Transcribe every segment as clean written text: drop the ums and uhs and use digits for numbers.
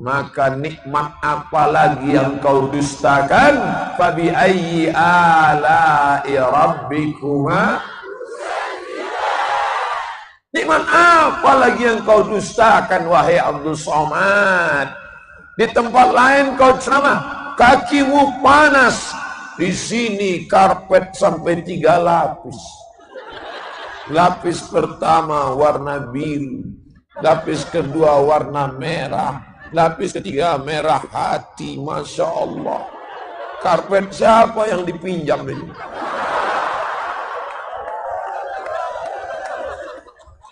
maka nikmat apa lagi yang kau dustakan? Fabi ayyi ala'i rabbikuma, nikmat apa lagi yang kau dustakan wahai Abdul Somad? Di tempat lain kau ceramah, kakimu panas. Di sini karpet sampai 3 lapis. Lapis pertama warna biru, lapis kedua warna merah, lapis ketiga merah hati. Masya Allah. Karpet siapa yang dipinjam ini?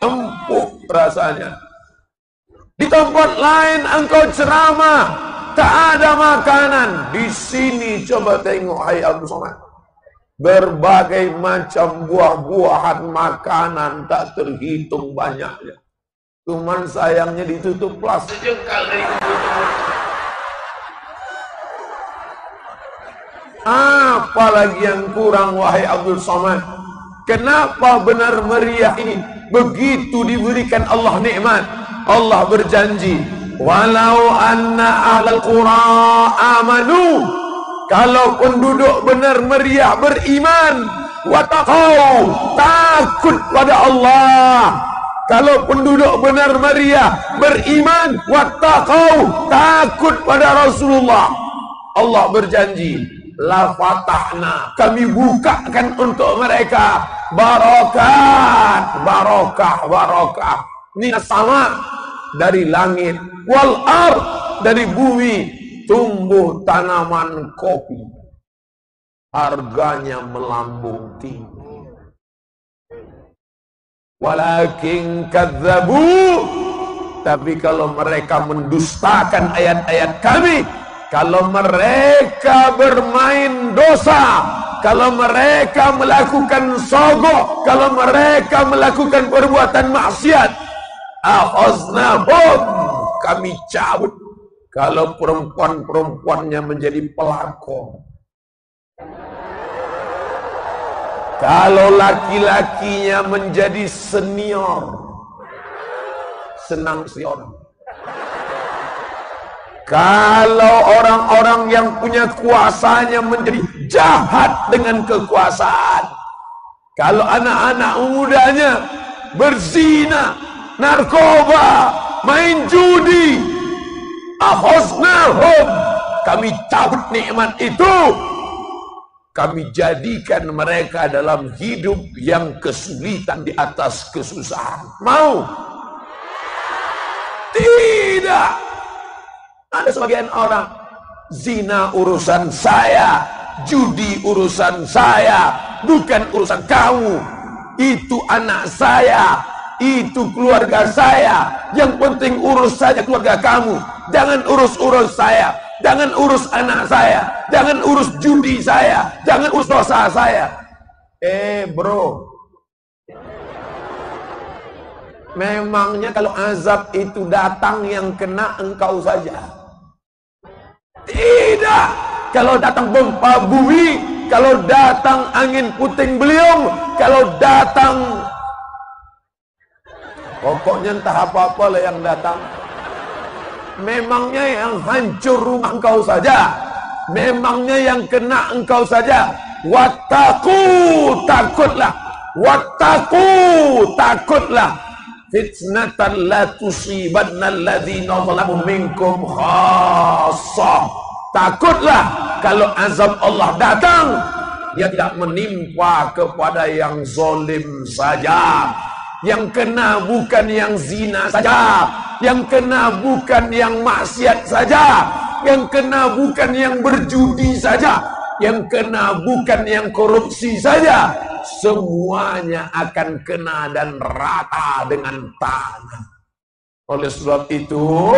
Empuk rasanya. Di tempat lain engkau ceramah, tak ada makanan. Di sini coba tengok hai Abdul Somad, berbagai macam buah-buahan makanan tak terhitung banyaknya. Cuman sayangnya ditutup plastik. Apalagi yang kurang wahai Abdul Somad? Kenapa benar meriah ini begitu diberikan Allah nikmat? Allah berjanji, walau anna ahlal qura amanu, kalau penduduk benar meriah beriman, wattaqau, takut pada Allah. Kalau penduduk benar meriah beriman, wattaqau, takut pada Rasulullah, Allah berjanji, la fatahna, kami bukakan untuk mereka barokat, barokah, barokah minas sama, dari langit, wal ard, dari bumi, tumbuh tanaman kopi, harganya melambung tinggi. Walakin kadzabu, tapi kalau mereka mendustakan ayat-ayat kami, kalau mereka bermain dosa, kalau mereka melakukan sogok, kalau mereka melakukan perbuatan maksiat, akhaznahum, kami cabut. Kalau perempuan-perempuannya menjadi pelakor, kalau laki-lakinya menjadi senior, senang si orang. Kalau orang-orang yang punya kuasanya menjadi jahat dengan kekuasaan. Kalau anak-anak mudanya berzina, narkoba, main judi, akhaznahum, kami cabut nikmat itu. Kami jadikan mereka dalam hidup yang kesulitan di atas kesusahan. Mau? Tidak. Ada sebagian orang, zina urusan saya, judi urusan saya, bukan urusan kamu. Itu anak saya, itu keluarga saya. Yang penting urus saja keluarga kamu. Jangan urus saya. Jangan urus anak saya, jangan urus judi saya, jangan urus dosa saya. Bro, memangnya kalau azab itu datang yang kena engkau saja? Tidak. Kalau datang gempa bumi, kalau datang angin puting beliung, kalau datang, pokoknya entah apa-apa lah yang datang. Memangnya yang hancur rumah engkau saja, memangnya yang kena engkau saja. Wattaqu, takutlah. Wattaqu, takutlah. Fitnatan la tusibanna alladzina zalamu minkum khassah. Takutlah kalau azab Allah datang, dia tidak menimpa kepada yang zalim saja. Yang kena bukan yang zina saja, yang kena bukan yang maksiat saja, yang kena bukan yang berjudi saja, yang kena bukan yang korupsi saja. Semuanya akan kena dan rata dengan tanah. Oleh sebab itu,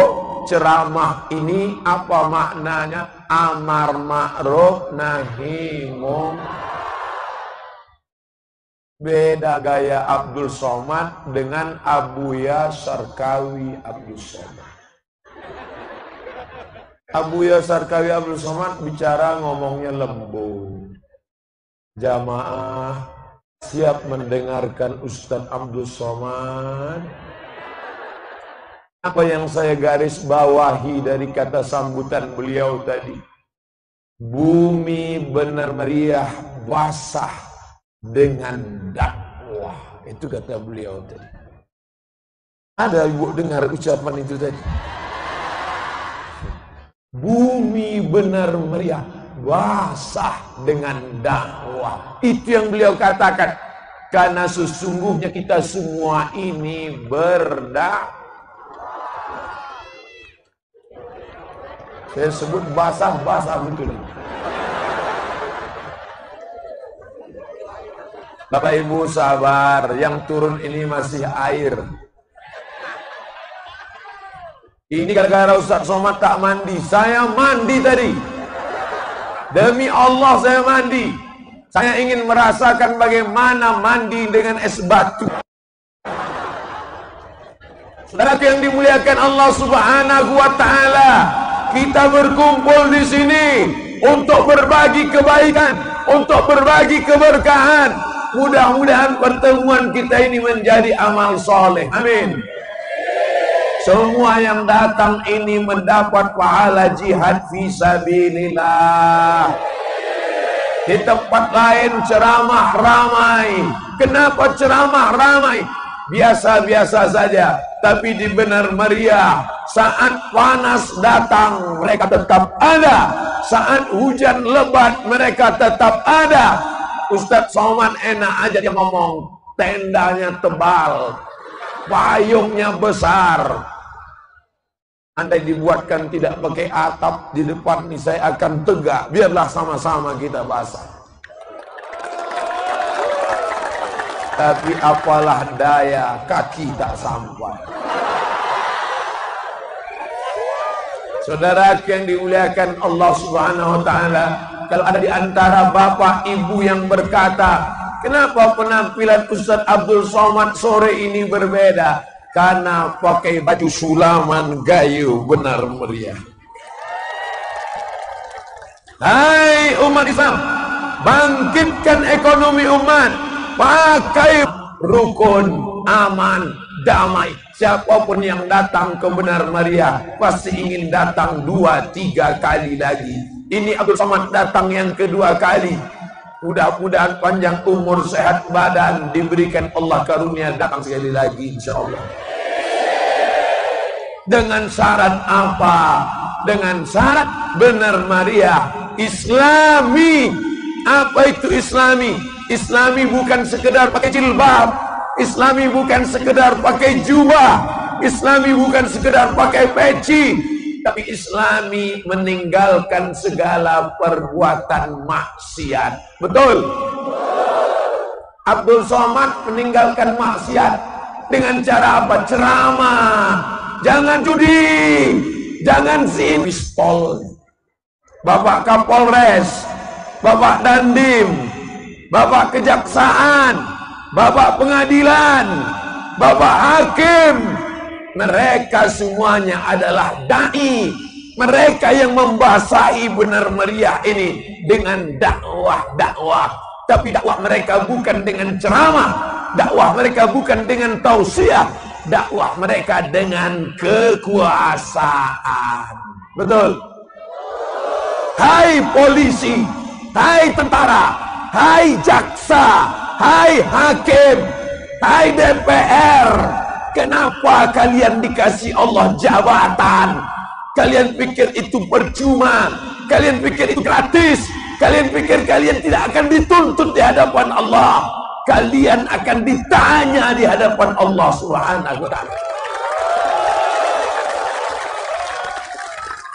ceramah ini apa maknanya? Amar ma'ruf nahi munkar. Beda gaya Abdul Somad dengan Abuya Sarkawi Abdul Somad. Abuya Sarkawi Abdul Somad bicara ngomongnya lembut. Jamaah siap mendengarkan Ustadz Abdul Somad. Apa yang saya garis bawahi dari kata sambutan beliau tadi? Bumi benar meriah basah dengan dakwah. Itu kata beliau tadi. Ada ibu dengar ucapan itu tadi? Bumi benar meriah basah dengan dakwah. Itu yang beliau katakan. Karena sesungguhnya kita semua ini berdakwah. Saya sebut basah-basah betul. Bapak Ibu sabar, yang turun ini masih air. Ini gara-gara Ustaz Somad tak mandi. Saya mandi tadi. Demi Allah saya mandi. Saya ingin merasakan bagaimana mandi dengan es batu. Saudara yang dimuliakan Allah Subhanahu wa taala, kita berkumpul di sini untuk berbagi kebaikan, untuk berbagi keberkahan. Mudah-mudahan pertemuan kita ini menjadi amal soleh. Amin. Semua yang datang ini mendapat pahala jihad fisabilillah. Di tempat lain ceramah ramai. Kenapa ceramah ramai? Biasa-biasa saja. Tapi di Benar Meriah, saat panas datang, mereka tetap ada. Saat hujan lebat, mereka tetap ada. Ustadz Somad enak aja dia ngomong. Tendanya tebal, payungnya besar. Andai dibuatkan tidak pakai atap di depan ini, saya akan tegak. Biarlah sama-sama kita basah. Tapi apalah daya, kaki tak sampai. Saudara yang dimuliakan Allah Subhanahu wa taala, kalau ada di antara bapak ibu yang berkata, kenapa penampilan Ustaz Abdul Somad sore ini berbeda? Karena pakai baju sulaman gayu Benar Meriah. Hai umat Islam, bangkitkan ekonomi umat, pakai rukun, aman, damai. Siapapun yang datang ke Benar Meriah pasti ingin datang 2-3 kali lagi. Ini Abdul Somad datang yang kedua kali. Mudah-mudahan panjang umur, sehat badan, diberikan Allah karunia datang sekali lagi insyaallah. Dengan syarat apa? Dengan syarat Benar Meriah Islami. Apa itu Islami? Islami bukan sekedar pakai jilbab. Islami bukan sekedar pakai jubah. Islami bukan sekedar pakai peci. Tapi Islami meninggalkan segala perbuatan maksiat. Betul? Abdul Somad meninggalkan maksiat dengan cara apa? Ceramah. Jangan judi, jangan sin pistol. Bapak Kapolres, Bapak Dandim, Bapak Kejaksaan, Bapak Pengadilan, Bapak Hakim, mereka semuanya adalah dai. Mereka yang membasahi Benar Meriah ini dengan dakwah. Tapi dakwah mereka bukan dengan ceramah, dakwah mereka bukan dengan tausiah, dakwah mereka dengan kekuasaan. Betul? Hai polisi, hai tentara, hai jaksa, hai hakim, hai DPR, kenapa kalian dikasih Allah jabatan? Kalian pikir itu percuma? Kalian pikir itu gratis? Kalian pikir kalian tidak akan dituntut di hadapan Allah? Kalian akan ditanya di hadapan Allah Subhanahu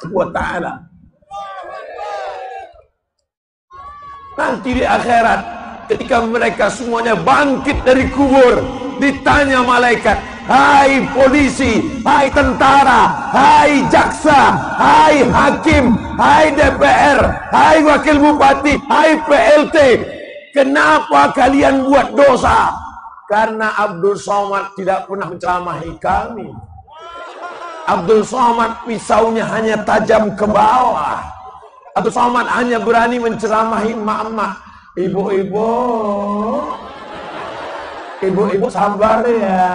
wa ta'ala. Nanti di akhirat, ketika mereka semuanya bangkit dari kubur, ditanya malaikat, hai polisi, hai tentara, hai jaksa, hai hakim, hai DPR, hai wakil bupati, hai PLT, kenapa kalian buat dosa? Karena Abdul Somad tidak pernah menceramahi kami. Abdul Somad pisaunya hanya tajam ke bawah. Abdul Somad hanya berani menceramahi emak-emak. Ibu-ibu sabar ya.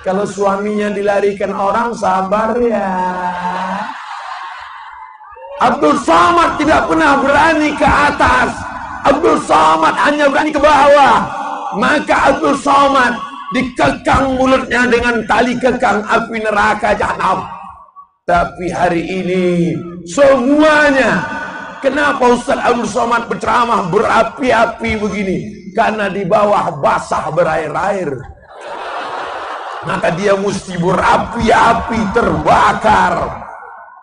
Kalau suaminya dilarikan orang, sabar ya. Abdul Somad tidak pernah berani ke atas. Abdul Somad hanya berani ke bawah. Maka Abdul Somad dikekang mulutnya dengan tali kekang api neraka jahanam. Tapi hari ini semuanya, kenapa Ustaz Abdul Somad berceramah berapi-api begini? Karena di bawah basah berair-air. Maka dia mesti berapi-api, terbakar.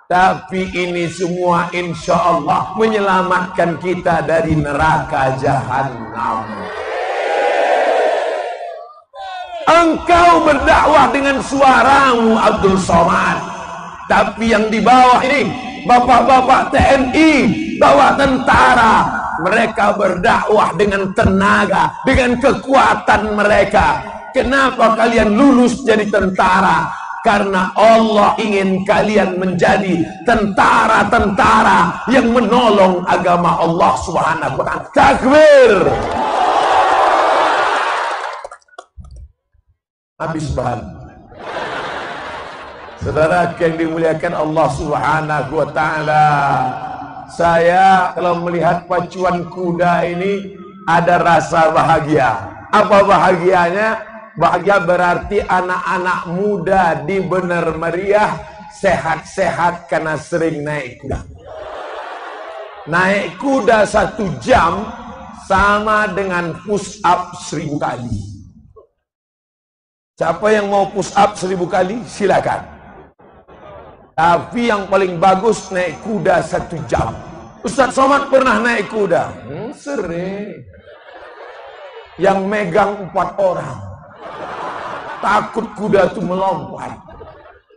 Tapi ini semua insya Allah menyelamatkan kita dari neraka jahanam. Engkau berdakwah dengan suaramu Abdul Somad. Tapi yang di bawah ini, bapak-bapak TNI, bapak tentara, mereka berdakwah dengan tenaga, dengan kekuatan mereka. Kenapa kalian lulus jadi tentara? Karena Allah ingin kalian menjadi tentara-tentara yang menolong agama Allah Subhanahu wa ta'ala. Takbir. Habis bahan. Saudara yang dimuliakan Allah Subhanahu wa ta'ala, saya kalau melihat pacuan kuda ini ada rasa bahagia. Apa bahagianya? Bahagia berarti anak-anak muda di Bener Meriah sehat-sehat karena sering naik kuda. Naik kuda 1 jam sama dengan push up 1000 kali. Siapa yang mau push up 1000 kali? Silakan. Tapi yang paling bagus naik kuda 1 jam. Ustaz Somad pernah naik kuda? Sering. Yang megang 4 orang. Takut kuda itu melompat.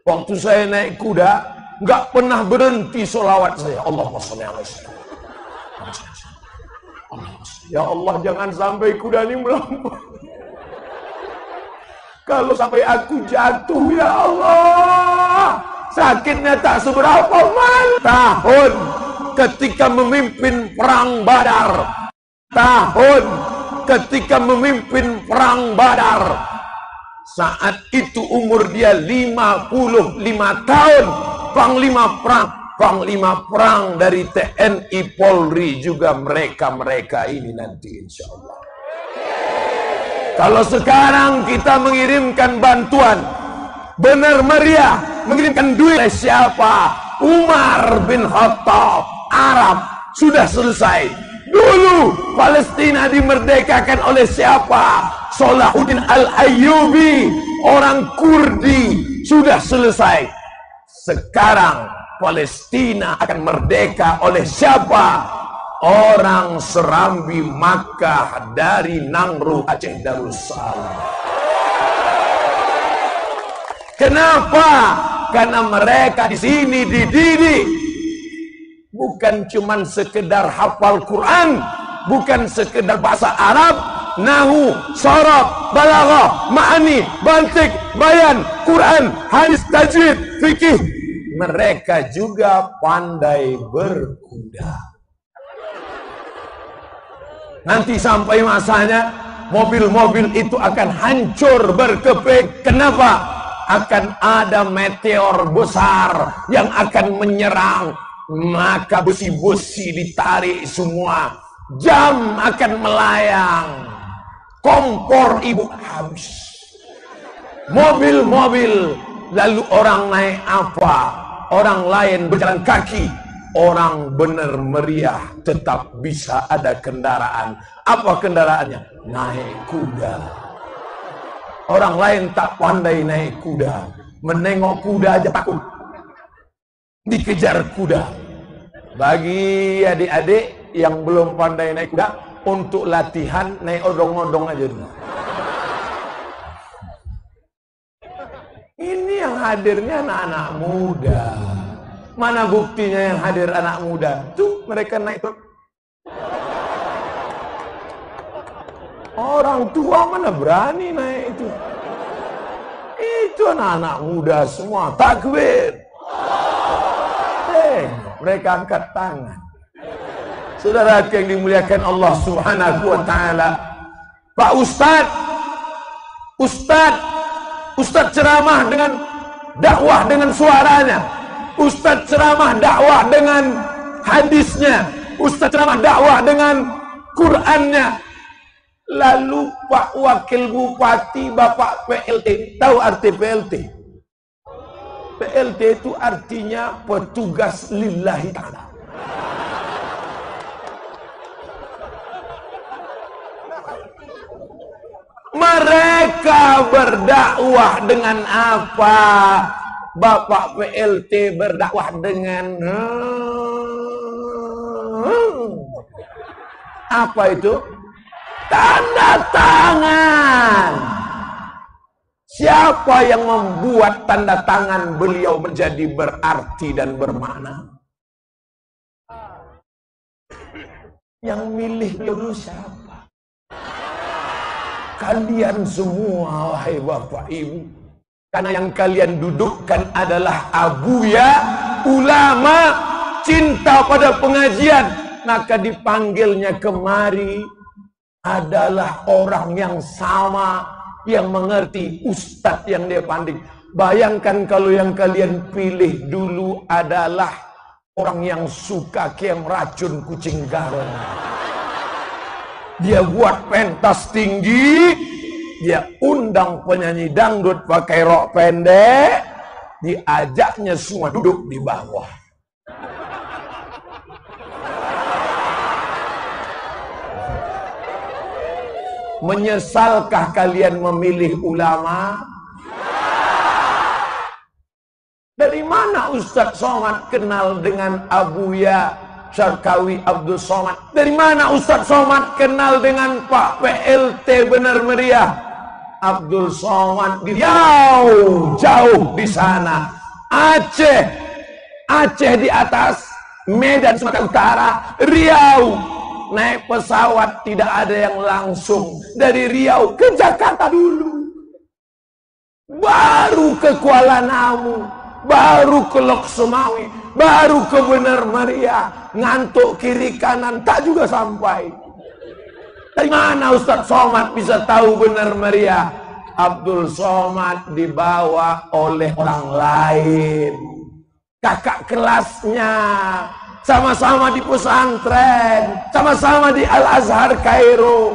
Waktu saya naik kuda, nggak pernah berhenti sholawat saya. Allahumma sholli alaihi wasallam. Ya Allah, jangan sampai kuda ini melompat. Kalau sampai aku jatuh, ya Allah, sakitnya tak seberapa. Tahun ketika memimpin perang Badar. Tahun ketika memimpin perang Badar. Saat itu umur dia 55 tahun. Panglima perang dari TNI Polri juga mereka ini nanti insya Allah. Kalau sekarang kita mengirimkan bantuan Bener Meriah, mengirimkan duit siapa? Umar bin Khattab, Arab, sudah selesai. Dulu Palestina dimerdekakan oleh siapa? Salahuddin Al-Ayyubi, orang Kurdi, sudah selesai. Sekarang Palestina akan merdeka oleh siapa? Orang Serambi Makkah dari Nangru Aceh Darussalam. Kenapa? Karena mereka di sini dididik bukan cuman sekedar hafal Quran, bukan sekedar bahasa Arab, nahu, sharaf, balaghah, ma'ani, bantik, bayan, Quran, hadis, tajwid, fikih. Mereka juga pandai berkuda. Nanti sampai masanya mobil-mobil itu akan hancur berkeping. Kenapa? Akan ada meteor besar yang akan menyerang. Maka besi-besi ditarik semua. Jam akan melayang. Kompor ibu habis. Mobil-mobil. Lalu orang naik apa? Orang lain berjalan kaki. Orang Bener Meriah tetap bisa ada kendaraan. Apa kendaraannya? Naik kuda. Orang lain tak pandai naik kuda. Menengok kuda aja takut. Dikejar kuda. Bagi adik-adik yang belum pandai naik kuda, untuk latihan naik odong-odong aja dulu. Ini yang hadirnya anak-anak muda. Mana buktinya yang hadir anak muda? Tuh mereka naik truk. Orang tua mana berani naik itu? Itu anak-anak muda semua. Takbir. Mereka angkat tangan. Saudara yang dimuliakan Allah Subhanahu wa ta'ala. Pak Ustadz, Ustaz ceramah dengan dakwah dengan suaranya, Ustaz ceramah dakwah dengan hadisnya, Ustaz ceramah dakwah dengan Qurannya. Lalu Pak Wakil Bupati, Bapak PLT, tahu arti PLT? PLT itu artinya petugas lillahi ta'ala. Mereka berdakwah dengan apa? Bapak PLT berdakwah dengan apa itu? Tanda tangan. Siapa yang membuat tanda tangan beliau menjadi berarti dan bermakna? Yang milih beliau siapa? Kalian semua, wahai bapak ibu. Karena yang kalian dudukkan adalah abuya, ulama, cinta pada pengajian. Maka dipanggilnya kemari adalah orang yang sama, yang mengerti ustadz yang dia panding. Bayangkan kalau yang kalian pilih dulu adalah orang yang suka kiem racun kucing garong. Dia buat pentas tinggi, dia undang penyanyi dangdut pakai rok pendek, diajaknya semua duduk di bawah. Menyesalkah kalian memilih ulama? Dari mana Ustadz Somad kenal dengan Abuya Syarkawi Abdul Somad? Dari mana Ustadz Somad kenal dengan Pak PLT Benar Meriah? Abdul Somad di jauh di sana, Aceh di atas, Medan Sumatera Utara, Riau. Naik pesawat tidak ada yang langsung dari Riau ke Jakarta dulu, baru ke Kuala Namu, baru ke Lok Sumawi, baru ke Benar Meriah. Ngantuk kiri kanan tak juga sampai. Dari mana Ustadz Somad bisa tahu Benar Meriah? Abdul Somad dibawa oleh orang lain, kakak kelasnya. Sama-sama di pesantren, sama-sama di Al-Azhar Kairo.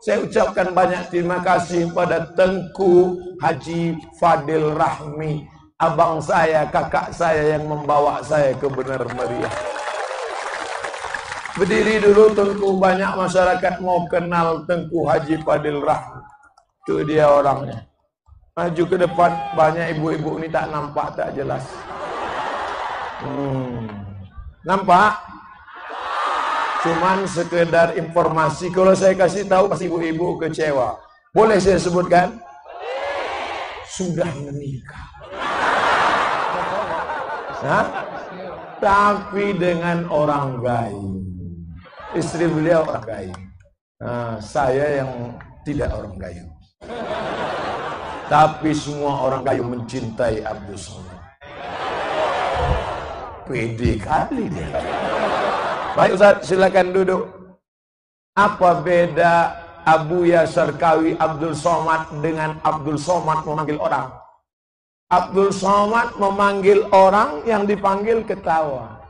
Saya ucapkan banyak terima kasih pada Tengku Haji Fadil Rahmi, abang saya, kakak saya yang membawa saya ke Benar Meriah. Berdiri dulu Tengku, banyak masyarakat mau kenal Tengku Haji Fadil Rahmi. Itu dia orangnya. Maju ke depan, banyak ibu-ibu ini tak nampak, tak jelas. Nampak? Cuman sekedar informasi. Kalau saya kasih tahu pasti ibu-ibu kecewa. Boleh saya sebutkan? Sudah menikah. Nah, tapi dengan orang gaib. Istri beliau orang gaib. Nah, saya yang tidak orang gaib. Tapi semua orang gaib mencintai Abdul Somad. Pede kali dia. Baik Ustaz, silakan duduk. Apa beda Abuya Syarkawi Abdul Somad dengan Abdul Somad memanggil orang? Abdul Somad memanggil orang, yang dipanggil ketawa.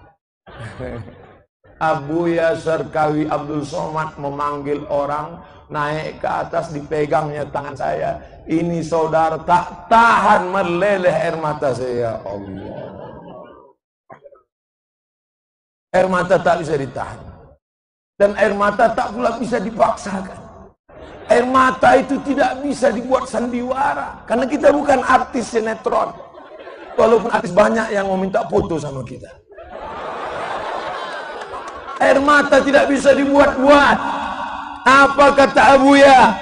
Abuya Syarkawi Abdul Somad memanggil orang, naik ke atas, dipegangnya tangan saya. Ini saudara tak tahan meleleh air mata saya. Ya Allah. Air mata tak bisa ditahan. Dan air mata tak pula bisa dipaksakan. Air mata itu tidak bisa dibuat sandiwara. Karena kita bukan artis sinetron. Walaupun artis banyak yang mau minta foto sama kita. Air mata tidak bisa dibuat-buat. Apa kata Abuya?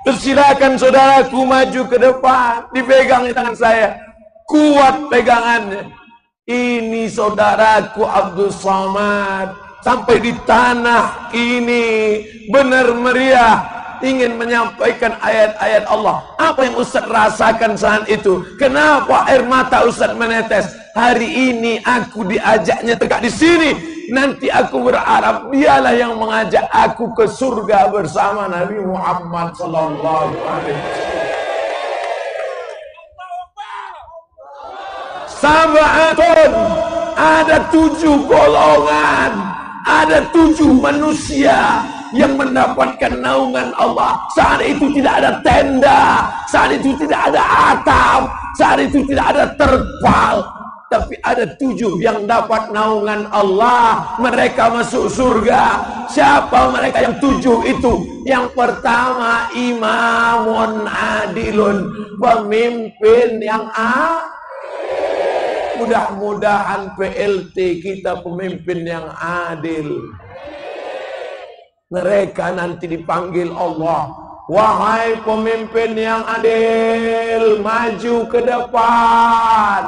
Persilakan saudaraku maju ke depan. Dipegang di tangan saya. Kuat pegangannya. Ini saudaraku Abdul Somad sampai di tanah ini Benar Meriah ingin menyampaikan ayat-ayat Allah. Apa yang Ustaz rasakan saat itu? Kenapa air mata Ustaz menetes? Hari ini aku diajaknya tegak di sini. Nanti aku berharap dialah yang mengajak aku ke surga bersama Nabi Muhammad sallallahu alaihi wasallam. Sab'atun, ada 7 golongan, ada 7 manusia yang mendapatkan naungan Allah. Saat itu tidak ada tenda, saat itu tidak ada atap, saat itu tidak ada terpal, tapi ada 7 yang dapat naungan Allah. Mereka masuk surga. Siapa mereka yang 7 itu? Yang pertama, imamun adilun, pemimpin yang mudah-mudahan PLT kita pemimpin yang adil. Mereka nanti dipanggil Allah, wahai pemimpin yang adil, maju ke depan.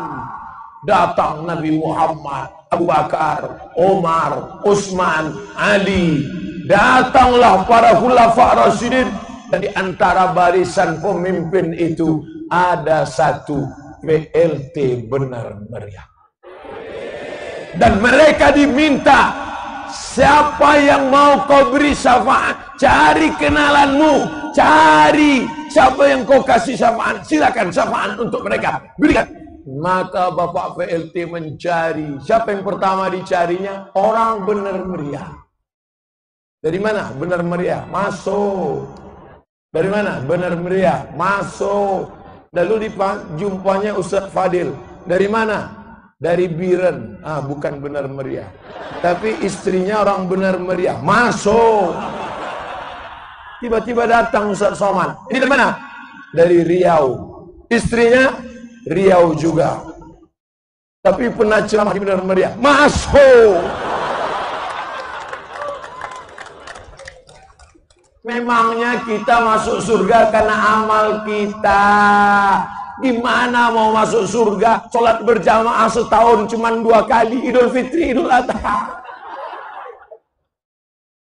Datang Nabi Muhammad, Abu Bakar, Umar, Utsman, Ali. Datanglah para khulafa rasyidin, dan di antara barisan pemimpin itu ada satu PLT benar meriah. Dan mereka diminta, siapa yang mau kau beri syafaat, cari kenalanmu, cari siapa yang kau kasih syafaat, silakan syafaat untuk mereka, berikan. Maka Bapak PLT mencari. Siapa yang pertama dicarinya? Orang benar meriah. Dari mana? Benar meriah. Masuk. Dari mana? Benar meriah. Masuk. Lalu jumpanya Ustaz Fadil. Dari mana? Dari Biren. Bukan benar meriah, tapi istrinya orang benar meriah. Masuk. Tiba-tiba datang Ustaz Somad. Ini dari mana? Dari Riau. Istrinya Riau juga, tapi pernah ceramah di benar meriah. Masuk. Memangnya kita masuk surga karena amal kita. Gimana mau masuk surga? Sholat berjamaah setahun cuma 2 kali, Idul Fitri, Idul Adha.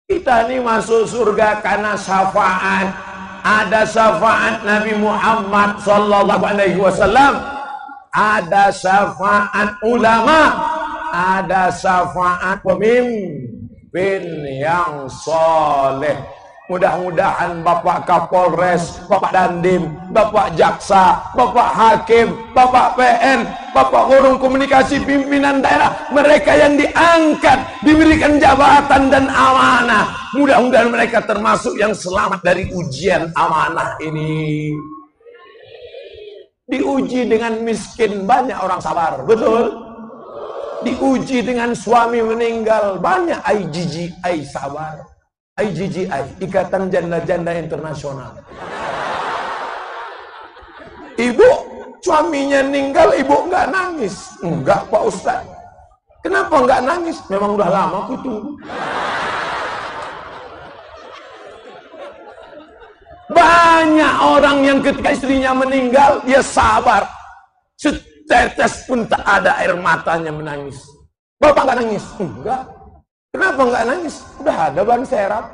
Kita ini masuk surga karena syafaat. Ada syafaat Nabi Muhammad sallallahu alaihi wasallam, ada syafaat ulama, ada syafaat pemimpin yang soleh. Mudah-mudahan Bapak Kapolres, Bapak Dandim, Bapak Jaksa, Bapak Hakim, Bapak PN, Bapak Forum Komunikasi Pimpinan Daerah, mereka yang diangkat, diberikan jabatan dan amanah, mudah-mudahan mereka termasuk yang selamat dari ujian amanah ini. Diuji dengan miskin, banyak orang sabar, betul? Diuji dengan suami meninggal, banyak IGGI sabar. IGGI, Ikatan Janda-Janda Internasional. Ibu, suaminya meninggal, ibu nggak nangis? Enggak Pak Ustaz. Kenapa nggak nangis? Memang udah lama aku tunggu. Banyak orang yang ketika istrinya meninggal, dia sabar. Setetes pun tak ada air matanya menangis. Bapak nggak nangis? Enggak. Kenapa nggak nangis? Udah ada ban serap.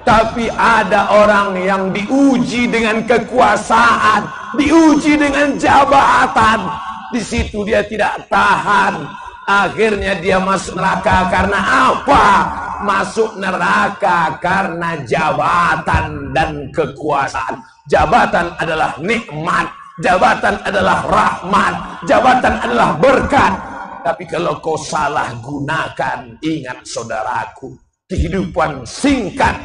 Tapi ada orang yang diuji dengan kekuasaan, diuji dengan jabatan. Di situ dia tidak tahan. Akhirnya dia masuk neraka karena apa? Masuk neraka karena jabatan dan kekuasaan. Jabatan adalah nikmat. Jabatan adalah rahmat, jabatan adalah berkat. Tapi kalau kau salah gunakan, ingat saudaraku, kehidupan singkat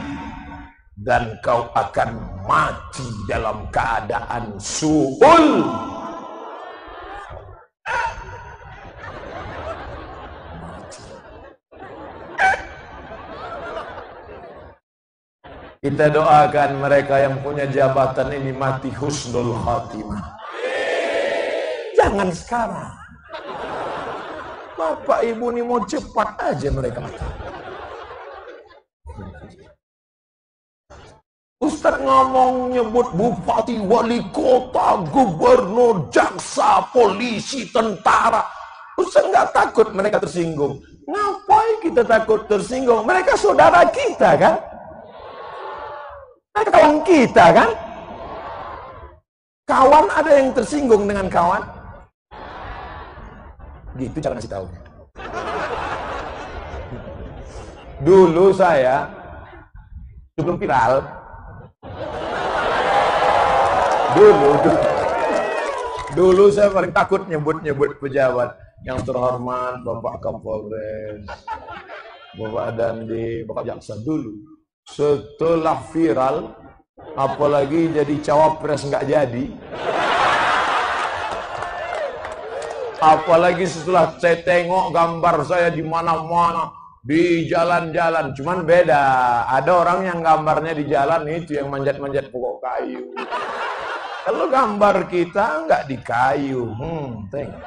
dan kau akan mati dalam keadaan su'ul. Kita doakan mereka yang punya jabatan ini mati husnul khatimah. Jangan sekarang. Bapak ibu ini mau cepat aja mereka mati. Ustaz ngomong nyebut bupati, wali kota, gubernur, jaksa, polisi, tentara. Ustaz nggak takut mereka tersinggung. Ngapain kita takut tersinggung? Mereka saudara kita kan? Mereka kawan kita kan? Kawan ada yang tersinggung dengan kawan? Gitu cara ngasih tahu. Dulu saya sebelum viral, Dulu saya paling takut nyebut pejabat yang terhormat, Bapak Kapolres, Bapak Dandi, Bapak Jaksa dulu. Setelah viral, apalagi jadi cawapres nggak jadi. Apalagi setelah saya tengok gambar saya di mana-mana, di jalan-jalan. Cuman beda, ada orang yang gambarnya di jalan itu yang manjat-manjat pokok kayu. Kalau gambar kita nggak di kayu, tengok.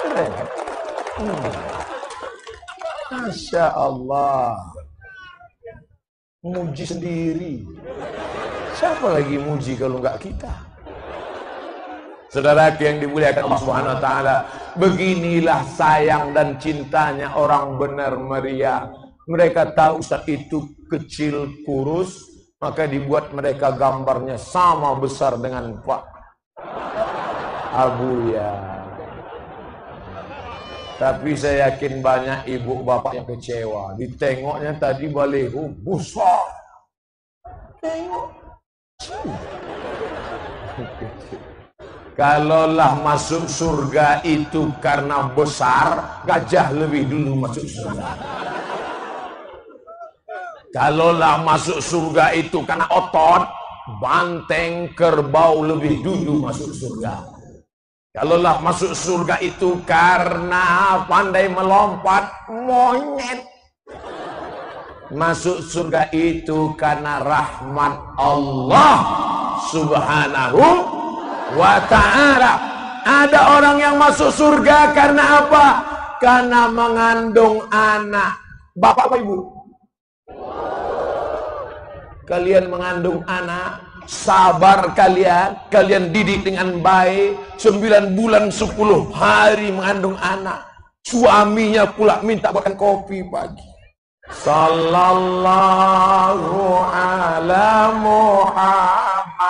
Keren. Masya Allah. Muji sendiri. Siapa lagi muji kalau nggak kita? Saudara yang dimuliakan Allah Subhanahu wa taala, beginilah sayang dan cintanya orang benar meriah. Mereka tahu saat itu kecil kurus, maka dibuat mereka gambarnya sama besar dengan Pak Abuya. Tapi saya yakin banyak ibu bapak yang kecewa. Ditengoknya tadi baleho besar. Tengok. Kalaulah masuk surga itu karena besar, gajah lebih dulu masuk surga. Kalaulah masuk surga itu karena otot, banteng kerbau lebih dulu masuk surga. Kalaulah masuk surga itu karena pandai melompat, monyet. Masuk surga itu karena rahmat Allah Subhanahu wa ta'ala. Ada orang yang masuk surga karena apa? Karena mengandung anak. Bapak apa ibu? Kalian mengandung anak, sabar kalian didik dengan baik. 9 bulan 10 hari mengandung anak. Suaminya pula minta makan kopi pagi. Sallallahu ala Muhammad.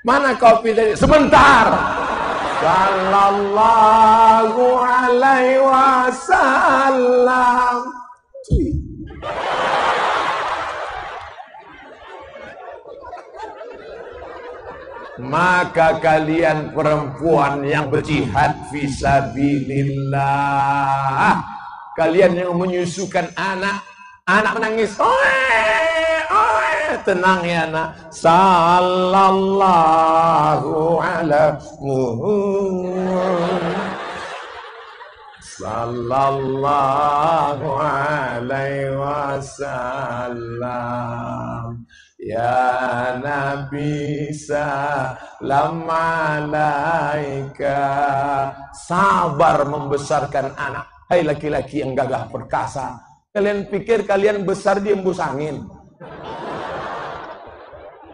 Mana kopi tadi? Sebentar. Sallallahu alaihi wasallam. Maka kalian perempuan yang berjihad fisabilillah, kalian yang menyusukan anak menangis, tenang ya nak. Sallallahu ala Muhammad, sallallahu alaihi wasallam. Ya Nabi salam alaika. Sabar membesarkan anak. Hai laki-laki yang gagah perkasa, kalian pikir kalian besar di embus angin?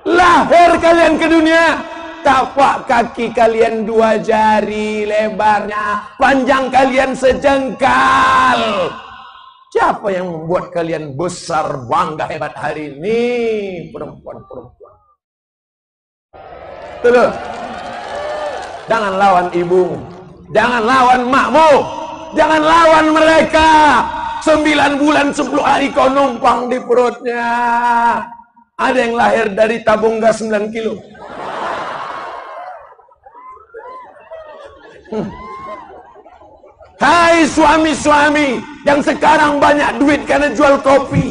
Lahir kalian ke dunia, tapak kaki kalian 2 jari lebarnya, panjang kalian sejengkal. Siapa yang membuat kalian besar, bangga, hebat hari ini? Perempuan-perempuan. Terus, jangan lawan ibumu, jangan lawan makmu, jangan lawan mereka. 9 bulan 10 hari kau numpang di perutnya. Ada yang lahir dari tabung gas 9 kilo. Hai suami-suami yang sekarang banyak duit karena jual kopi.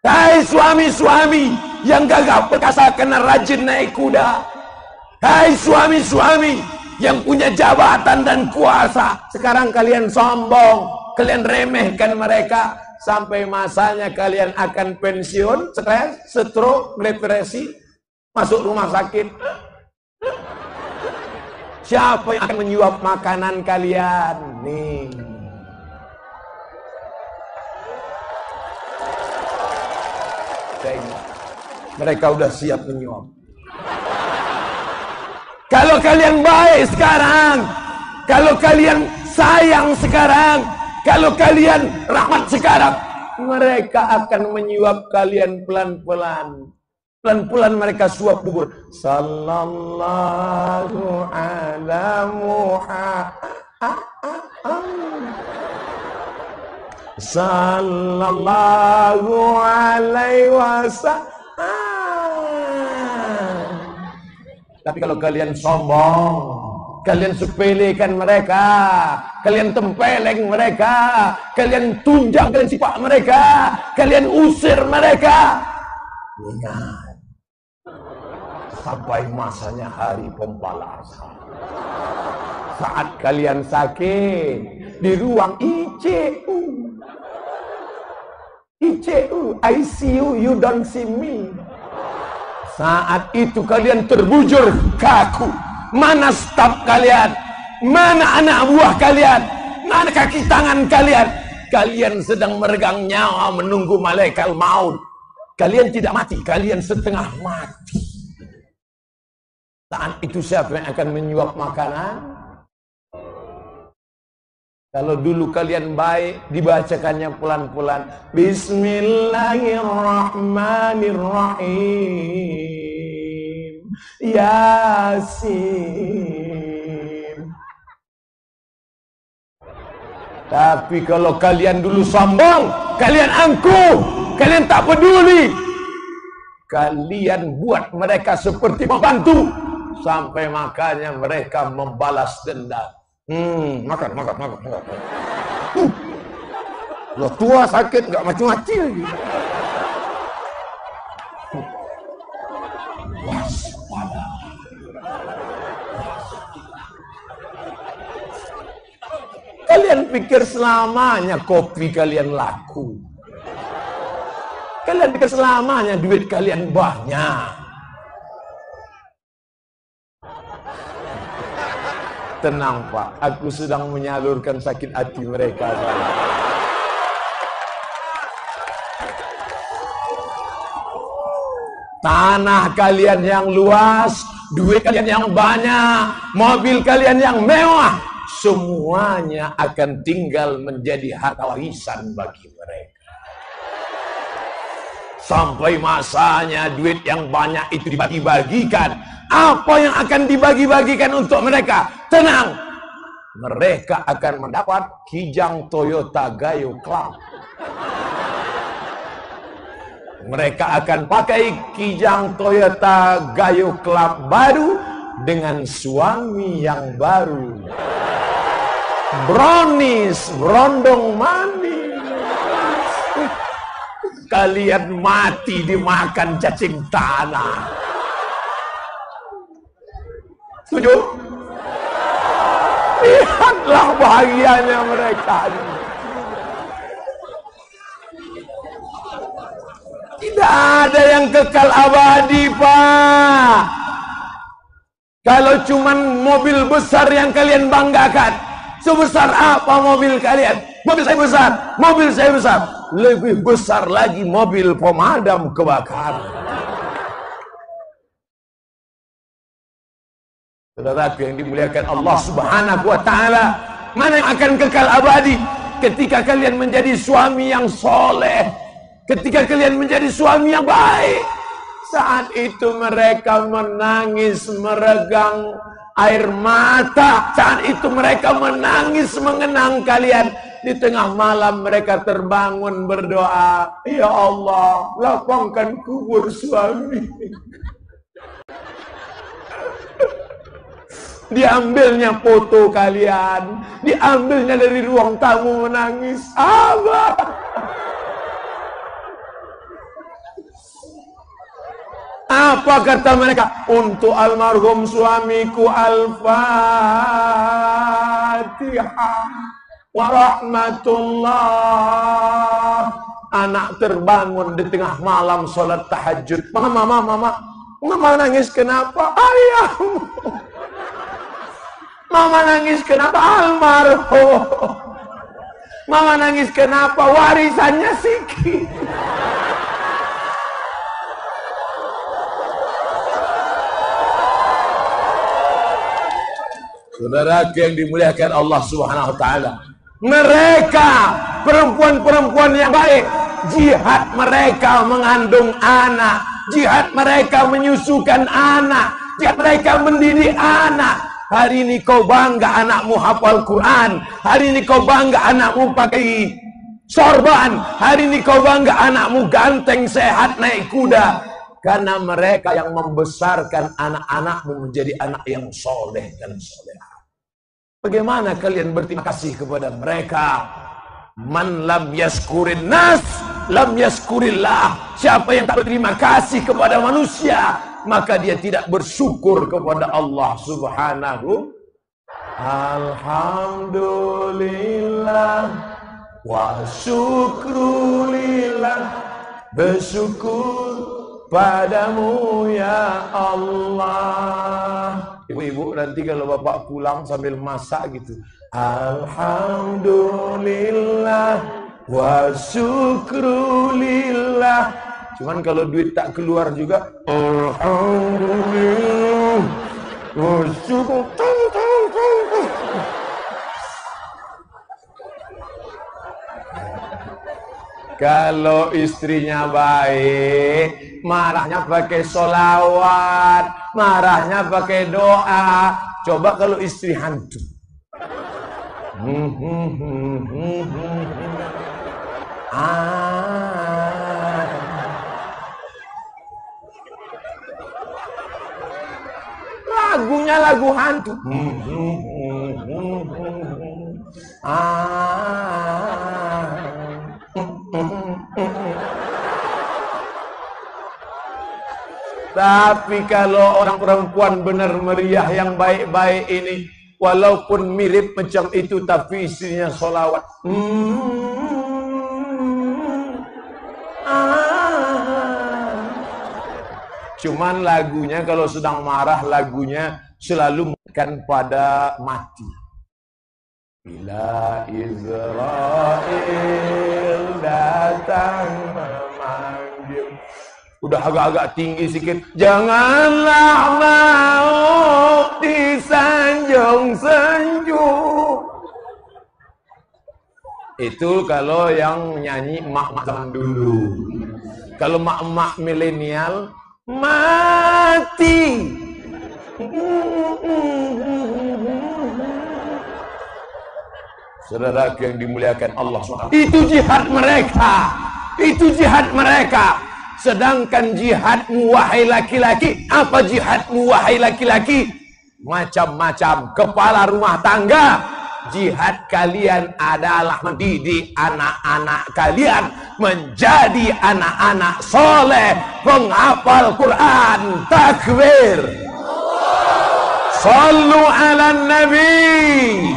Hai suami-suami yang gagah perkasa karena rajin naik kuda. Hai suami-suami yang punya jabatan dan kuasa, sekarang kalian sombong, kalian remehkan mereka. Sampai masanya kalian akan pensiun, stres, stroke, depresi, masuk rumah sakit. Siapa yang akan menyuap makanan kalian? Nih. Tengok. Mereka udah siap menyuap. Kalau kalian baik sekarang, kalau kalian sayang sekarang, kalau kalian rahmat sekarang, mereka akan menyuap kalian pelan-pelan. Pelan-pelan mereka suap bubur. Sallallahu ala Muhammad, sallallahu alaihi wasallam. Tapi kalau kalian sombong, kalian sepelekan mereka, kalian tempeleng mereka, kalian tunjang, kalian sipak mereka, kalian usir mereka, ingat, sampai masanya hari pembalasan. Saat kalian sakit di ruang ICU, ICU, you don't see me. Saat itu kalian terbujur kaku. Mana staf kalian? Mana anak buah kalian? Mana kaki tangan kalian? Kalian sedang meregang nyawa menunggu malaikat maut. Kalian tidak mati, kalian setengah mati. Saat itu siapa yang akan menyuap makanan? Kalau dulu kalian baik, dibacakannya pelan-pelan. Bismillahirrahmanirrahim. Yasin. Tapi kalau kalian dulu sombong, kalian angkuh, kalian tak peduli, kalian buat mereka seperti pembantu, sampai makanya mereka membalas dendam. Makan. Lo tua sakit nggak mati-mati lagi. Waspada. Kalian pikir selamanya kopi kalian laku? Kalian pikir selamanya duit kalian banyak? Tenang Pak, aku sedang menyalurkan sakit hati mereka. Tanah kalian yang luas, duit kalian yang banyak, mobil kalian yang mewah, semuanya akan tinggal menjadi harta warisan bagi mereka. Sampai masanya duit yang banyak itu dibagi-bagikan. Apa yang akan dibagi-bagikan untuk mereka? Tenang, mereka akan mendapat Kijang Toyota Gayo Club. Mereka akan pakai Kijang Toyota Gayo Club baru dengan suami yang baru. Brownies, berondong manis. Kalian mati dimakan cacing tanah. Setuju? Lihatlah bahagianya mereka. Tidak ada yang kekal abadi, Pak. Kalau cuman mobil besar yang kalian banggakan, sebesar apa mobil kalian? Mobil saya besar, mobil saya besar. Lebih besar lagi mobil pemadam kebakaran. Saudaraku yang dimuliakan Allah Subhanahu wa ta'ala, mana yang akan kekal abadi? Ketika kalian menjadi suami yang soleh, ketika kalian menjadi suami yang baik, saat itu mereka menangis meregang air mata. Saat itu mereka menangis mengenang kalian. Di tengah malam mereka terbangun berdoa, ya Allah, lapangkan kubur suami. Diambilnya foto kalian, diambilnya dari ruang tamu menangis. Abah. Apa kata mereka? Untuk almarhum suamiku Al-Fatihah warahmatullah. Anak terbangun di tengah malam sholat tahajud. Mama nangis kenapa? Ayahmu. Mama nangis kenapa? Almarhum. Mama nangis kenapa? Warisannya sikit. Saudara yang dimuliakan Allah Subhanahu wa ta'ala, mereka perempuan-perempuan yang baik, jihad mereka mengandung anak, jihad mereka menyusukan anak, jihad mereka mendidik anak. Hari ini kau bangga anakmu hafal Quran, hari ini kau bangga anakmu pakai sorban, hari ini kau bangga anakmu ganteng sehat naik kuda. Karena mereka yang membesarkan anak-anakmu menjadi anak yang soleh dan soleha. Bagaimana kalian berterima kasih kepada mereka? Man lam yaskurin nas, lam yaskurillah. Siapa yang tak berterima kasih kepada manusia, maka dia tidak bersyukur kepada Allah Subhanahu. Alhamdulillah wa syukrulillah. Bersyukur padamu ya Allah. Ibu-ibu nanti kalau bapak pulang sambil masak gitu, alhamdulillah wa syukrulillah. Cuman kalau duit tak keluar juga, alhamdulillah wa syukrulillah. Kalau istrinya baik, marahnya pakai solawat, marahnya pakai doa. Coba kalau istri hantu. Lagunya lagu hantu. Tapi kalau orang perempuan benar meriah yang baik-baik ini, walaupun mirip macam itu, tapi istrinya solawat. Cuman lagunya kalau sedang marah, lagunya selalu kan pada mati. Bila Israel datang memanggil. Udah agak-agak tinggi sedikit. Janganlah mau disanjung-sanjung. Itu kalau yang nyanyi emak-emak zaman dulu. Kalau emak-emak milenial, mati. Saudara yang dimuliakan Allah SWT. Itu jihad mereka. Itu jihad mereka. Sedangkan jihadmu wahai laki-laki, apa jihadmu wahai laki-laki? Macam-macam. Kepala rumah tangga. Jihad kalian adalah mendidik anak-anak kalian menjadi anak-anak soleh, penghafal Quran. Takbir. Sallu ala nabi.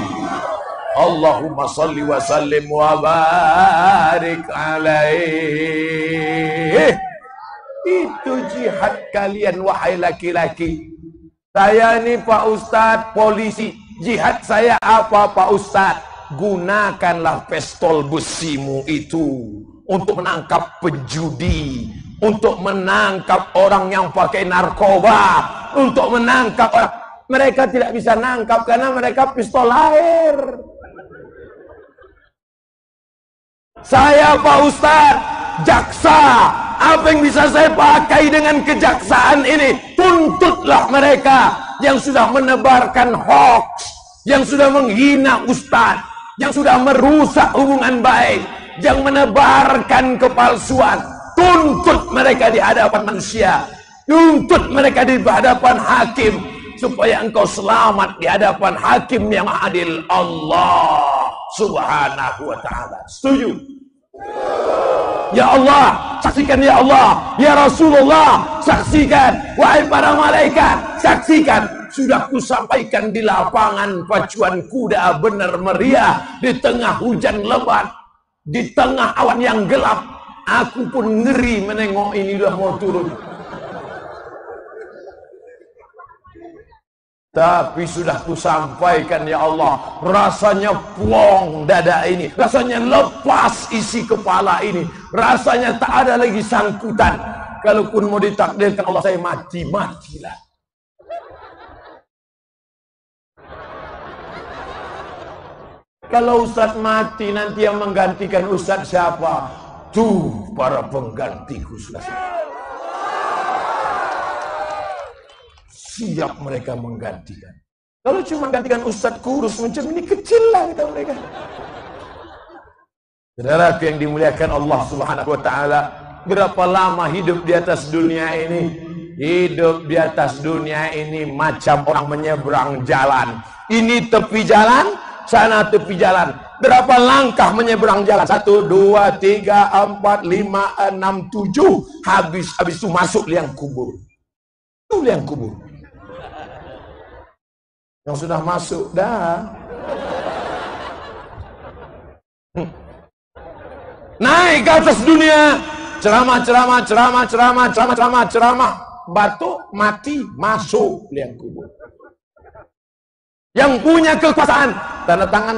Allahumma salli wa sallim wa barik alaih. Itu jihad kalian wahai laki-laki. Saya ini Pak Ustadz polisi. Jihad saya apa Pak Ustadz? Gunakanlah pistol besimu itu untuk menangkap penjudi, untuk menangkap orang yang pakai narkoba, untuk menangkap orang. Mereka tidak bisa nangkap karena mereka pistol air. Saya Pak Ustadz, jaksa. Apa yang bisa saya pakai dengan kejaksaan ini? Tuntutlah mereka yang sudah menebarkan hoax, yang sudah menghina Ustadz, yang sudah merusak hubungan baik, yang menebarkan kepalsuan. Tuntut mereka di hadapan manusia, tuntut mereka di hadapan hakim, supaya engkau selamat di hadapan hakim yang adil, Allah Subhanahu wa ta'ala. Setuju? Ya Allah, saksikan ya Allah. Ya Rasulullah, saksikan. Wahai para malaikat, saksikan. Sudah kusampaikan di lapangan pacuan kuda benar meriah, di tengah hujan lebat, di tengah awan yang gelap. Aku pun ngeri menengok ini udah mau turun. Tapi sudah kusampaikan ya Allah, rasanya plong dada ini, rasanya lepas isi kepala ini, rasanya tak ada lagi sangkutan. Kalaupun mau ditakdirkan Allah saya mati, matilah. Kalau Ustaz mati, nanti yang menggantikan Ustaz siapa? Tuh para penggantiku sudah siap mereka menggantikan. Kalau cuma gantikan Ustadz kurus macam ini, kecil lah kita mereka. Saudara yang dimuliakan Allah Subhanahu wa ta'ala, Berapa lama hidup di atas dunia ini? Hidup di atas dunia ini macam orang menyeberang jalan. Ini tepi jalan, sana tepi jalan. Berapa langkah menyeberang jalan? 1, 2, 3, 4, 5, 6, 7. Habis itu masuk liang kubur. Itu liang kubur. Yang sudah masuk dah. Naik ke atas dunia. Ceramah. Batuk, mati, masuk liang kubur. Yang punya kekuasaan, tanda tangan,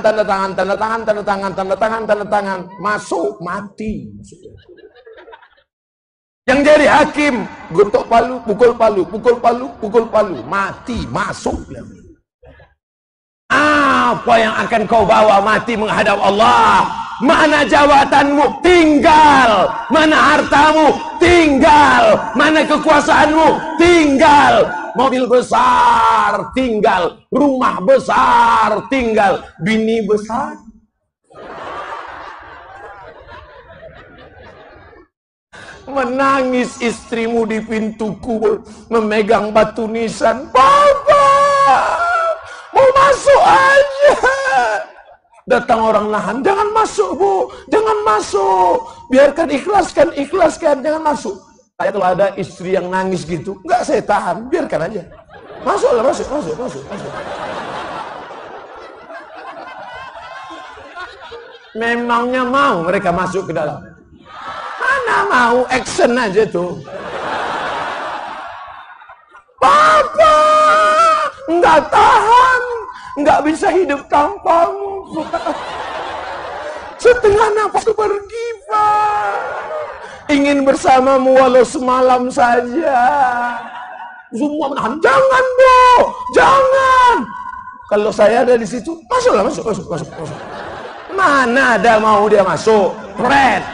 masuk, mati. Yang jadi hakim, getok palu, pukul palu, mati, masuk liang kubur. Apa yang akan kau bawa mati menghadap Allah? Mana jabatanmu? Tinggal. Mana hartamu? Tinggal. Mana kekuasaanmu? Tinggal. Mobil besar? Tinggal. Rumah besar? Tinggal. Bini besar? Menangis istrimu di pintu kubur, memegang batu nisan. Papa, mau masuk aja. Datang orang nahan, jangan masuk bu, jangan masuk, biarkan, ikhlaskan, jangan masuk. Saya kalau ada istri yang nangis gitu, nggak saya tahan, biarkan aja. Masuklah, masuk. Memangnya mau mereka masuk ke dalam? Mana mau, action aja tuh. Papa, nggak tahan, nggak bisa hidup tanpamu. Setengah nafas pergi, Pak. Ingin bersamamu walau semalam saja. Semua menahan. Jangan, Bu. Jangan. Kalau saya ada di situ, masuklah, masuk. Mana ada mau dia masuk? Red.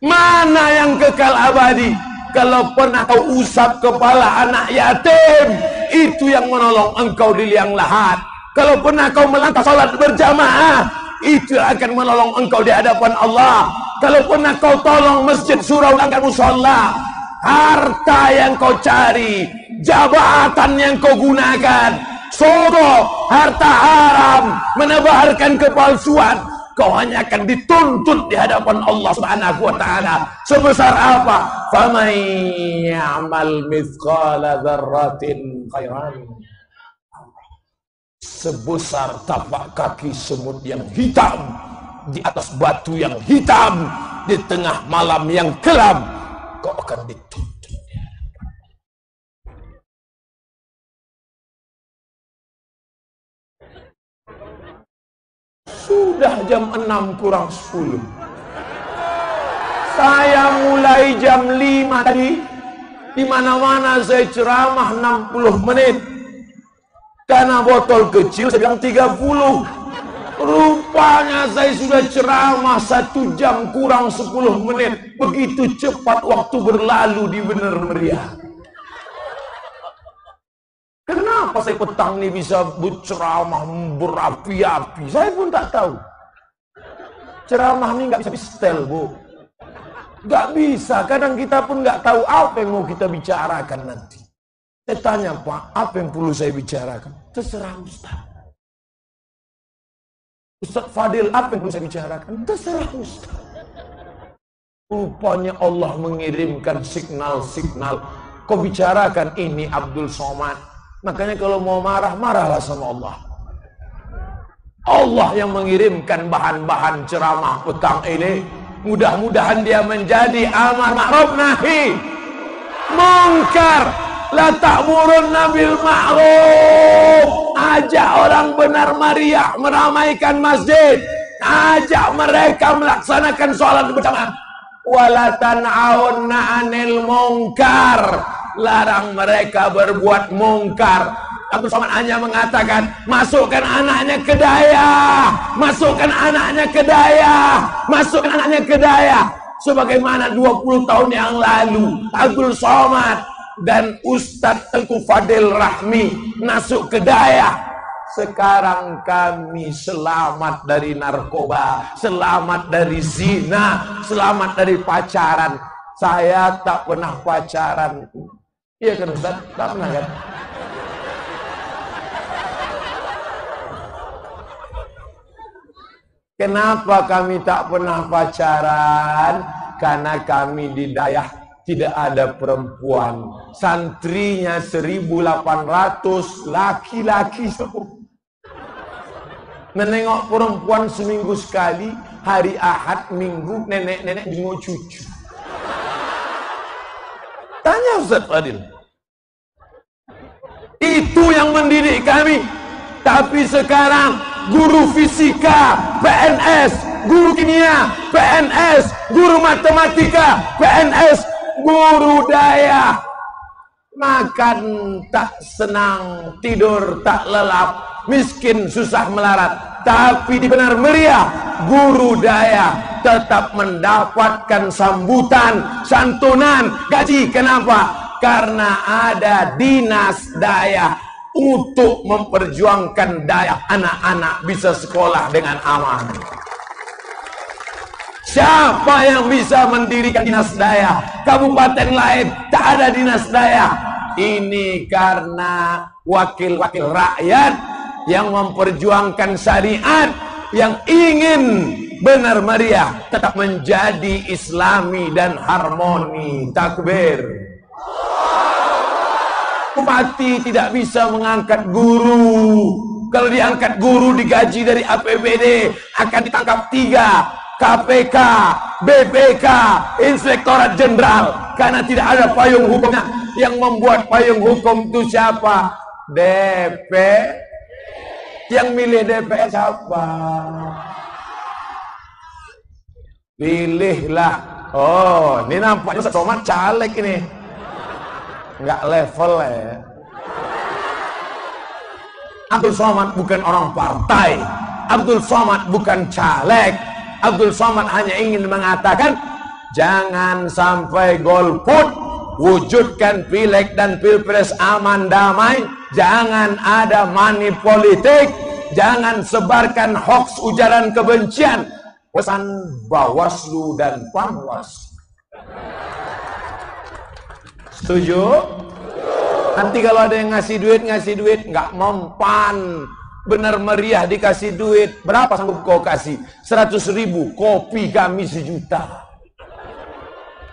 Mana yang kekal abadi? Kalau pernah kau usap kepala anak yatim, itu yang menolong engkau di liang lahat. Kalau pernah kau melangkah salat berjamaah, itu akan menolong engkau di hadapan Allah. Kalau pernah kau tolong masjid, surau, dan musola, harta yang kau cari, jabatan yang kau gunakan, sogok, harta haram, menebarkan kepalsuan, kau hanya akan dituntut di hadapan Allah Subhanahu wa taala. Sebesar apa? Faman ya'mal mithqala dzarratin khairan. Sebesar tapak kaki semut yang hitam di atas batu yang hitam di tengah malam yang kelam, kau akan dituntut. Sudah jam 6 kurang 10. Saya mulai jam 5 tadi. Di mana-mana saya ceramah 60 menit. Karena botol kecil saya bilang 30. Rupanya saya sudah ceramah 1 jam kurang 10 menit. Begitu cepat waktu berlalu di benar meriah. Kenapa saya petang ini bisa berceramah berapi-api? Saya pun tak tahu. Ceramah ini nggak bisa di-setel, Bu. Nggak bisa. Kadang kita pun nggak tahu apa yang mau kita bicarakan nanti. Saya tanya, Pak, apa yang perlu saya bicarakan? Terserah Ustaz. Ustaz Fadil, apa yang perlu saya bicarakan? Terserah Ustaz. Rupanya Allah mengirimkan signal-signal. Kau bicarakan ini Abdul Somad. Makanya kalau mau marah, marahlah sama Allah. Allah yang mengirimkan bahan-bahan ceramah petang ini. Mudah-mudahan dia menjadi amar ma'ruf nahi munkar. La ta'murunna bil ma'ruf. Ajak orang benar meriah meramaikan masjid. Ajak mereka melaksanakan sholat berjamaah. Wala tan'aunna 'anil munkar. Larang mereka berbuat mungkar. Abdul Somad hanya mengatakan, masukkan anaknya ke daya, masukkan anaknya ke daya, masukkan anaknya ke daya. Sebagaimana 20 tahun yang lalu Abdul Somad dan Ustadz Tengku Fadil Rahmi masuk ke daya. Sekarang kami selamat dari narkoba, selamat dari zina, selamat dari pacaran. Saya tak pernah pacaran. Iya kan Ustaz? Tak pernah kan? Kenapa kami tak pernah pacaran? Karena kami di daerah tidak ada perempuan. Santrinya 1.800 laki-laki semua. Menengok perempuan seminggu sekali, hari Ahad, Minggu, nenek-nenek jenguk cucu. Tanya Ustaz Fadil. Itu yang mendidik kami. Tapi sekarang guru fisika, PNS, guru kimia, PNS, guru matematika, PNS, guru daya. Makan tak senang, tidur tak lelap, miskin susah melarat. Tapi di Benar Meriah, guru daya tetap mendapatkan sambutan, santunan, gaji. Kenapa? Karena ada dinas daya untuk memperjuangkan daya anak-anak bisa sekolah dengan aman. Siapa yang bisa mendirikan dinas daya? Kabupaten lain tak ada dinas daya. Ini karena wakil-wakil rakyat yang memperjuangkan syariat, yang ingin Benar Meriah tetap menjadi islami dan harmoni. Takbir. Bupati tidak bisa mengangkat guru. Kalau diangkat guru digaji dari APBD, akan ditangkap 3. KPK, BPK, Inspektorat Jenderal, karena tidak ada payung hukumnya. Yang membuat payung hukum itu siapa? DP. Yang milih DPR siapa? Pilihlah. Oh, ini nampaknya Ustaz Somad caleg ini. Enggak level ya. Abdul Somad bukan orang partai. Abdul Somad bukan caleg. Abdul Somad hanya ingin mengatakan, jangan sampai golput, wujudkan pileg dan pilpres aman damai, jangan ada money politik, jangan sebarkan hoax ujaran kebencian. Pesan Bawaslu dan Panwas. Setuju? Nanti kalau ada yang ngasih duit, nggak mempan. Benar Meriah dikasih duit, berapa sanggup kau kasih? 100.000, kopi kami 1 juta.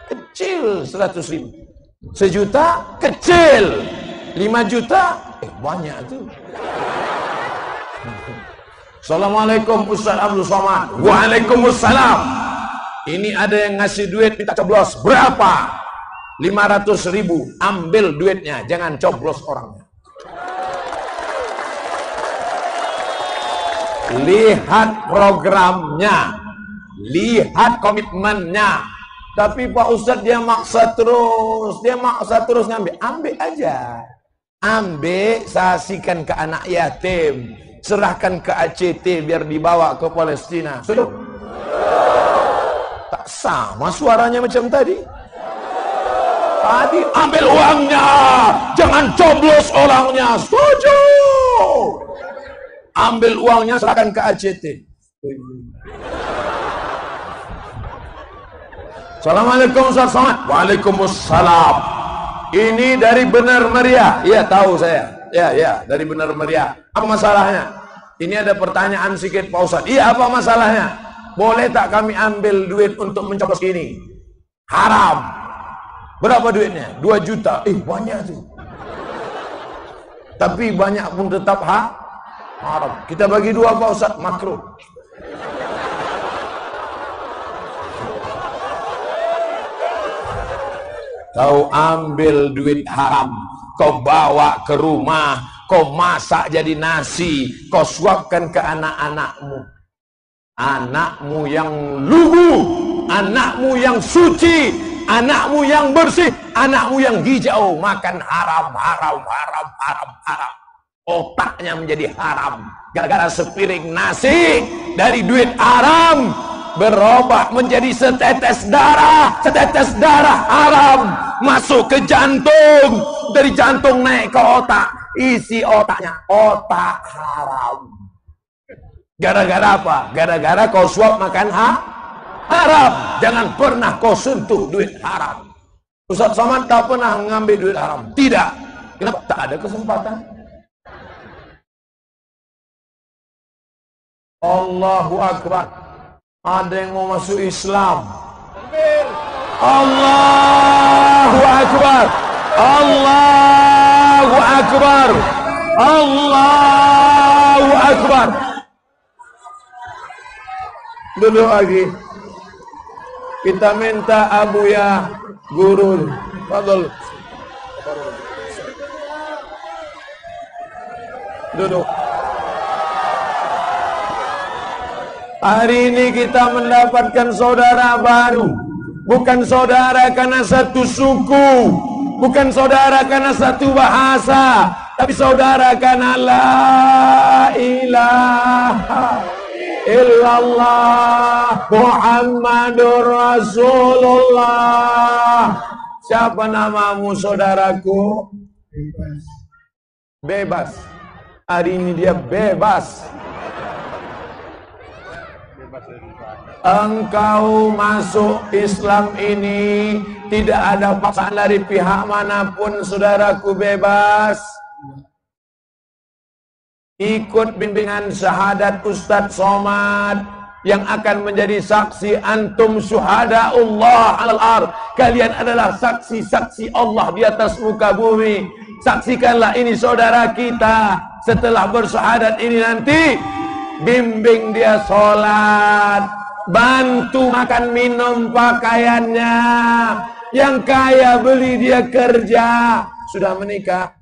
Kecil 100.000. 1 juta kecil. 5 juta banyak tuh. Assalamualaikum Ustaz Abdul Somad. Waalaikumsalam. Ini ada yang ngasih duit minta coblos. Berapa? 500.000. Ambil duitnya, jangan coblos orangnya. Lihat programnya, lihat komitmennya. Tapi Pak Ustadz dia maksa terus ngambil. Ambil aja, ambil, sasikan ke anak yatim, serahkan ke ACT biar dibawa ke Palestina. Sudah? Tak sama suaranya macam tadi. Tadi ambil uangnya, jangan coblos orangnya. Setuju. Ambil uangnya, serahkan ke ACT. Assalamualaikum Ustaz Somad. Waalaikumsalam. Ini dari Benar Meriah. Iya tahu saya. Ya dari Benar Meriah. Apa masalahnya? Ini ada pertanyaan sedikit Pak Ustaz. Iya, apa masalahnya? Boleh tak kami ambil duit untuk mencoblos ini? Haram. Berapa duitnya? 2 juta. Banyak tuh. Tapi banyak pun tetap haram. Kita bagi 2 Pak Ustaz, makruh. Kau ambil duit haram, kau bawa ke rumah, kau masak jadi nasi, kau suapkan ke anak-anakmu. Anakmu yang lugu, anakmu yang suci, anakmu yang bersih, anakmu yang hijau, makan haram. Otaknya menjadi haram gara-gara sepiring nasi dari duit haram berubah menjadi setetes darah haram masuk ke jantung, dari jantung naik ke otak, isi otaknya otak haram. Gara-gara apa? Gara-gara kau suap makan haram. Jangan pernah kau sentuh duit haram. Ustaz Somad tak pernah mengambil duit haram. Tidak. Kenapa? Tak ada kesempatan. Allahu Akbar. Ada yang mau masuk Islam. Allahu Akbar. Allahu Akbar. Allahu Akbar. Duduk lagi. Kita minta Abuya Guru. Fadol. Duduk. Hari ini kita mendapatkan saudara baru. Bukan saudara karena satu suku, bukan saudara karena satu bahasa, tapi saudara karena la ilaha illallah Muhammadur Rasulullah. Siapa namamu saudaraku? Bebas. Bebas. Hari ini dia bebas. Engkau masuk Islam ini tidak ada paksaan dari pihak manapun, saudaraku, bebas. Ikut bimbingan syahadat Ustadz Somad yang akan menjadi saksi. Antum syuhada Allah alal ard. Kalian adalah saksi-saksi Allah di atas muka bumi. Saksikanlah ini saudara kita. Setelah bersyahadat ini nanti, bimbing dia sholat, bantu makan minum pakaiannya. Yang kaya beli dia kerja. Sudah menikah,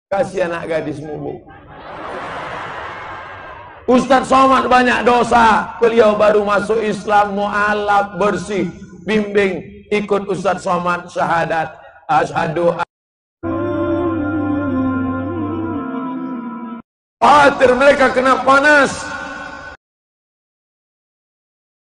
kasih anak gadismu, Bu. Ustadz Somad banyak dosa, beliau baru masuk Islam, mu'alaf, bersih. Bimbing, ikut Ustadz Somad syahadat. Asyhadu khawatir mereka kena panas.